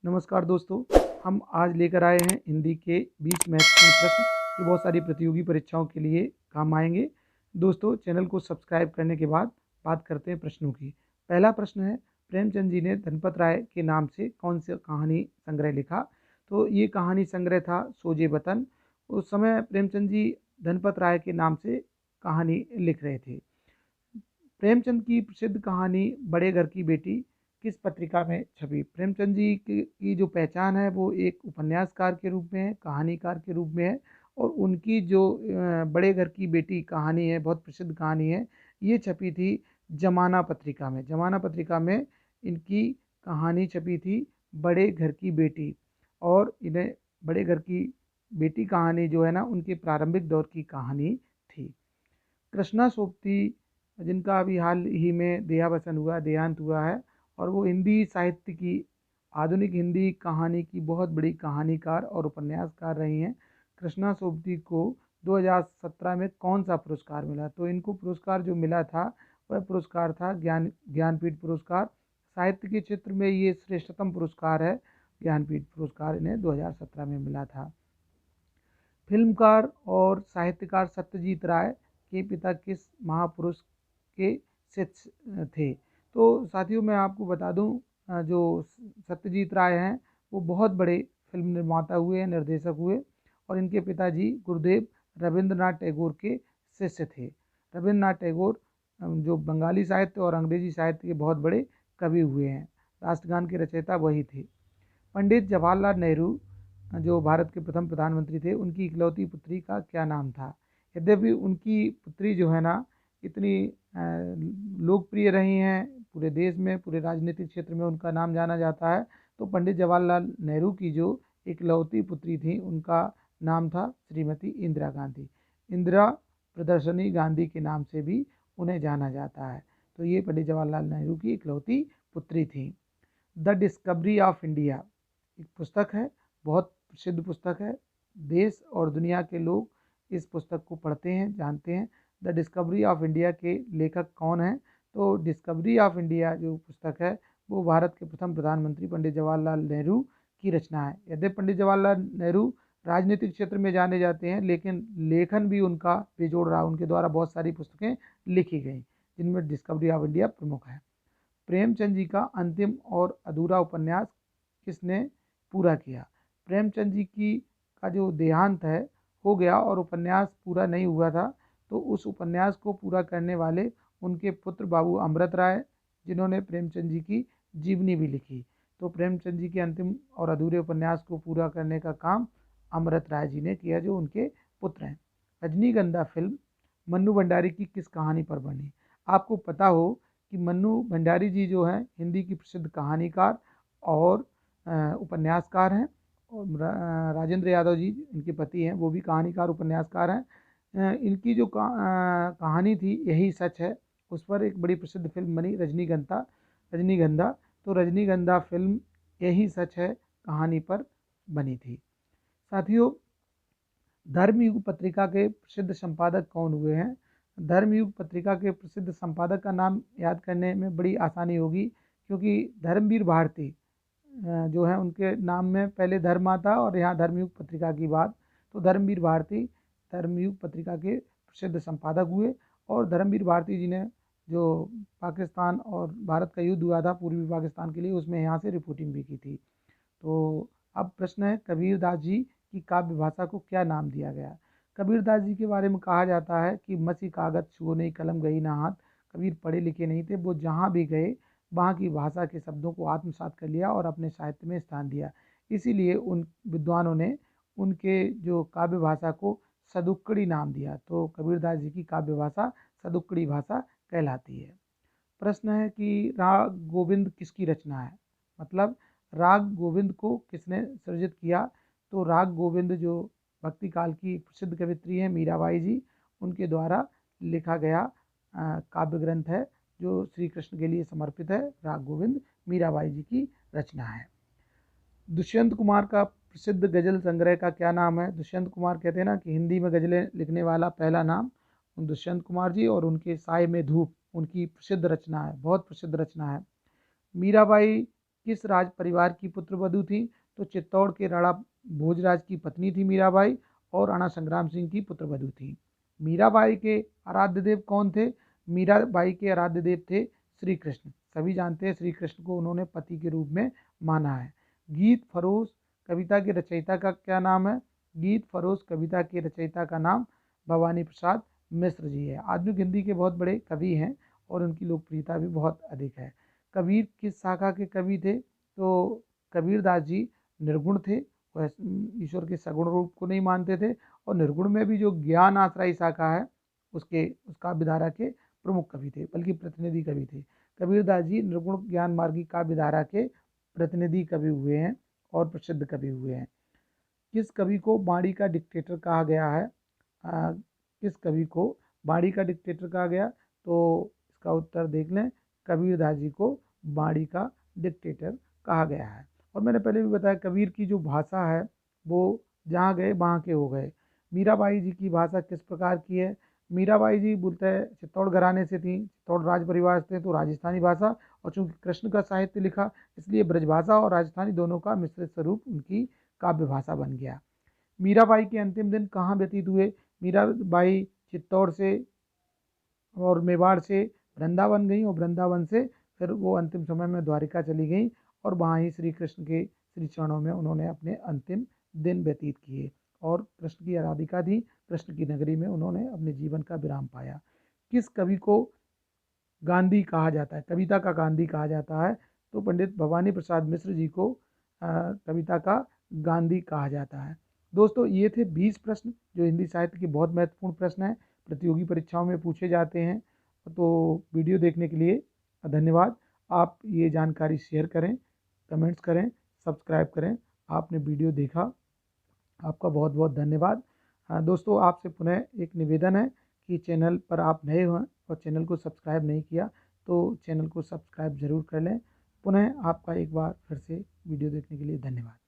नमस्कार दोस्तों, हम आज लेकर आए हैं हिंदी के 20 महत्वपूर्ण प्रश्न जो बहुत सारी प्रतियोगी परीक्षाओं के लिए काम आएंगे। दोस्तों, चैनल को सब्सक्राइब करने के बाद बात करते हैं प्रश्नों की। पहला प्रश्न है, प्रेमचंद जी ने धनपत राय के नाम से कौन सा कहानी संग्रह लिखा? तो ये कहानी संग्रह था सोजे वतन। उस समय प्रेमचंद जी धनपत राय के नाम से कहानी लिख रहे थे। प्रेमचंद की प्रसिद्ध कहानी बड़े घर की बेटी किस पत्रिका में छपी? प्रेमचंद जी की जो पहचान है वो एक उपन्यासकार के रूप में है, कहानीकार के रूप में है। और उनकी जो बड़े घर की बेटी कहानी है, बहुत प्रसिद्ध कहानी है, ये छपी थी जमाना पत्रिका में। जमाना पत्रिका में इनकी कहानी छपी थी, बड़े घर की बेटी। और इन्हें बड़े घर की बेटी कहानी जो है ना, उनके प्रारंभिक दौर की कहानी थी। कृष्णा सोबती, जिनका अभी हाल ही में देहांत हुआ है, और वो हिंदी साहित्य की, आधुनिक हिंदी कहानी की बहुत बड़ी कहानीकार और उपन्यासकार रही हैं। कृष्णा सोबती को 2017 में कौन सा पुरस्कार मिला? तो इनको पुरस्कार जो मिला था वह पुरस्कार था ज्ञानपीठ पुरस्कार। साहित्य के क्षेत्र में ये श्रेष्ठतम पुरस्कार है। ज्ञानपीठ पुरस्कार इन्हें 2017 में मिला था। फिल्मकार और साहित्यकार सत्यजीत राय के पिता किस महापुरुष के शिष्य थे? तो साथियों, मैं आपको बता दूं, जो सत्यजीत राय हैं वो बहुत बड़े फिल्म निर्माता हुए हैं, निर्देशक हुए। और इनके पिताजी गुरुदेव रविंद्रनाथ टैगोर के शिष्य थे। रविंद्रनाथ टैगोर जो बंगाली साहित्य और अंग्रेजी साहित्य के बहुत बड़े कवि हुए हैं। राष्ट्रगान के रचयिता वही थे। पंडित जवाहरलाल नेहरू जो भारत के प्रथम प्रधानमंत्री थे, उनकी इकलौती पुत्री का क्या नाम था? यद्यपि उनकी पुत्री जो है ना, इतनी लोकप्रिय रही हैं पूरे देश में, पूरे राजनीतिक क्षेत्र में उनका नाम जाना जाता है, तो पंडित जवाहरलाल नेहरू की जो इकलौती पुत्री थी उनका नाम था श्रीमती इंदिरा गांधी। इंदिरा प्रदर्शनी गांधी के नाम से भी उन्हें जाना जाता है। तो ये पंडित जवाहरलाल नेहरू की इकलौती पुत्री थी। द डिस्कवरी ऑफ इंडिया एक पुस्तक है, बहुत प्रसिद्ध पुस्तक है। देश और दुनिया के लोग इस पुस्तक को पढ़ते हैं, जानते हैं। द डिस्कवरी ऑफ इंडिया के लेखक कौन हैं? तो डिस्कवरी ऑफ इंडिया जो पुस्तक है वो भारत के प्रथम प्रधानमंत्री पंडित जवाहरलाल नेहरू की रचना है। यद्यपि पंडित जवाहरलाल नेहरू राजनीतिक क्षेत्र में जाने जाते हैं, लेकिन लेखन भी उनका बेजोड़ रहा। उनके द्वारा बहुत सारी पुस्तकें लिखी गई, जिनमें डिस्कवरी ऑफ इंडिया प्रमुख है। प्रेमचंद जी का अंतिम और अधूरा उपन्यास किसने पूरा किया? प्रेमचंद जी की का जो देहांत है हो गया और उपन्यास पूरा नहीं हुआ था, तो उस उपन्यास को पूरा करने वाले उनके पुत्र बाबू अमृत राय, जिन्होंने प्रेमचंद जी की जीवनी भी लिखी। तो प्रेमचंद जी के अंतिम और अधूरे उपन्यास को पूरा करने का काम अमृत राय जी ने किया, जो उनके पुत्र हैं। रजनीगंधा फिल्म मन्नू भंडारी की किस कहानी पर बनी? आपको पता हो कि मन्नू भंडारी जी जो हैं हिंदी की प्रसिद्ध कहानीकार और उपन्यासकार हैं। और राजेंद्र यादव जी इनके पति हैं, वो भी कहानीकार उपन्यासकार हैं। इनकी जो कहानी थी यही सच है, उस पर एक बड़ी प्रसिद्ध फिल्म बनी रजनीगंधा। तो रजनीगंधा फिल्म यही सच है कहानी पर बनी थी। साथियों, धर्मयुग पत्रिका के प्रसिद्ध संपादक कौन हुए हैं? धर्मयुग पत्रिका के प्रसिद्ध संपादक का नाम याद करने में बड़ी आसानी होगी, क्योंकि धर्मवीर भारती जो है उनके नाम में पहले धर्म आता और यहाँ धर्मयुग पत्रिका की बात। तो धर्मवीर भारती धर्मयुग पत्रिका के प्रसिद्ध संपादक हुए। और धर्मवीर भारती जी ने जो पाकिस्तान और भारत का युद्ध हुआ था पूर्वी पाकिस्तान के लिए, उसमें यहाँ से रिपोर्टिंग भी की थी। तो अब प्रश्न है, कबीरदास जी की काव्य भाषा को क्या नाम दिया गया? कबीरदास जी के बारे में कहा जाता है कि मसी कागज छुओ नहीं कलम गई ना हाथ। कबीर पढ़े लिखे नहीं थे, वो जहाँ भी गए वहाँ की भाषा के शब्दों को आत्मसात कर लिया और अपने साहित्य में स्थान दिया। इसीलिए उन विद्वानों ने उनके जो काव्य भाषा को सदुक्कड़ी नाम दिया। तो कबीरदास जी की काव्य भाषा सदुक्कड़ी भाषा कहलाती है। प्रश्न है कि राग गोविंद किसकी रचना है? मतलब राग गोविंद को किसने सृजित किया? तो राग गोविंद जो भक्ति काल की प्रसिद्ध कवित्री हैं मीराबाई जी, उनके द्वारा लिखा गया काव्य ग्रंथ है, जो श्री कृष्ण के लिए समर्पित है। राग गोविंद मीराबाई जी की रचना है। दुष्यंत कुमार का प्रसिद्ध गजल संग्रह का क्या नाम है? दुष्यंत कुमार कहते हैं ना कि हिंदी में गजलें लिखने वाला पहला नाम दुष्यंत कुमार जी, और उनके साय में धूप उनकी प्रसिद्ध रचना है, बहुत प्रसिद्ध रचना है। मीराबाई किस राज परिवार की पुत्रवधू थी? तो चित्तौड़ के राणा भोजराज की पत्नी थी मीराबाई और राणा संग्राम सिंह की पुत्रवधू थी। मीराबाई के आराध्य देव कौन थे? मीराबाई के आराध्य देव थे श्री कृष्ण। सभी जानते हैं श्री कृष्ण को उन्होंने पति के रूप में माना है। गीत फरोश कविता के रचयिता का क्या नाम है? गीत फरोश कविता के रचयिता का नाम भवानी प्रसाद मिश्र जी है। आधुनिक हिंदी के बहुत बड़े कवि हैं और उनकी लोकप्रियता भी बहुत अधिक है। कबीर किस शाखा के कवि थे? तो कबीरदास जी निर्गुण थे, वह ईश्वर के सगुण रूप को नहीं मानते थे और निर्गुण में भी जो ज्ञान आश्रयी शाखा है उस काव्यधारा के प्रमुख कवि थे, बल्कि प्रतिनिधि कवि थे। कबीरदास जी निर्गुण ज्ञान मार्गी काव्यधारा के प्रतिनिधि कवि हुए हैं और प्रसिद्ध कवि हुए हैं। किस कवि को बाणी का डिक्टेटर कहा गया है? किस कवि को बाणी का डिक्टेटर कहा गया? तो इसका उत्तर देख लें, कबीरदास जी को बाणी का डिक्टेटर कहा गया है। और मैंने पहले भी बताया कबीर की जो भाषा है वो जहाँ गए वहाँ के हो गए। मीराबाई जी की भाषा किस प्रकार की है? मीराबाई जी बोलते हैं चित्तौड़ घराने से थी, चित्तौड़ राज परिवार से, तो राजस्थानी भाषा, और चूंकि कृष्ण का साहित्य लिखा इसलिए ब्रजभाषा और राजस्थानी दोनों का मिश्रित स्वरूप उनकी काव्य भाषा बन गया। मीराबाई के अंतिम दिन कहाँ व्यतीत हुए? मीराबाई चित्तौड़ से और मेवाड़ से वृंदावन गई और वृंदावन से फिर वो अंतिम समय में द्वारिका चली गई और वहाँ ही श्री कृष्ण के श्री चरणों में उन्होंने अपने अंतिम दिन व्यतीत किए और कृष्ण की आराधिका थी। कृष्ण की नगरी में उन्होंने अपने जीवन का विराम पाया। किस कवि को गांधी कहा जाता है? कविता का गांधी कहा जाता है? तो पंडित भवानी प्रसाद मिश्र जी को कविता का गांधी कहा जाता है। दोस्तों, ये थे 20 प्रश्न जो हिंदी साहित्य के बहुत महत्वपूर्ण प्रश्न हैं, प्रतियोगी परीक्षाओं में पूछे जाते हैं। तो वीडियो देखने के लिए धन्यवाद। आप ये जानकारी शेयर करें, कमेंट्स करें, सब्सक्राइब करें। आपने वीडियो देखा, आपका बहुत बहुत धन्यवाद। दोस्तों, आपसे पुनः एक निवेदन है कि चैनल पर आप नए हैं और चैनल को सब्सक्राइब नहीं किया तो चैनल को सब्सक्राइब ज़रूर कर लें। पुनः आपका एक बार फिर से वीडियो देखने के लिए धन्यवाद।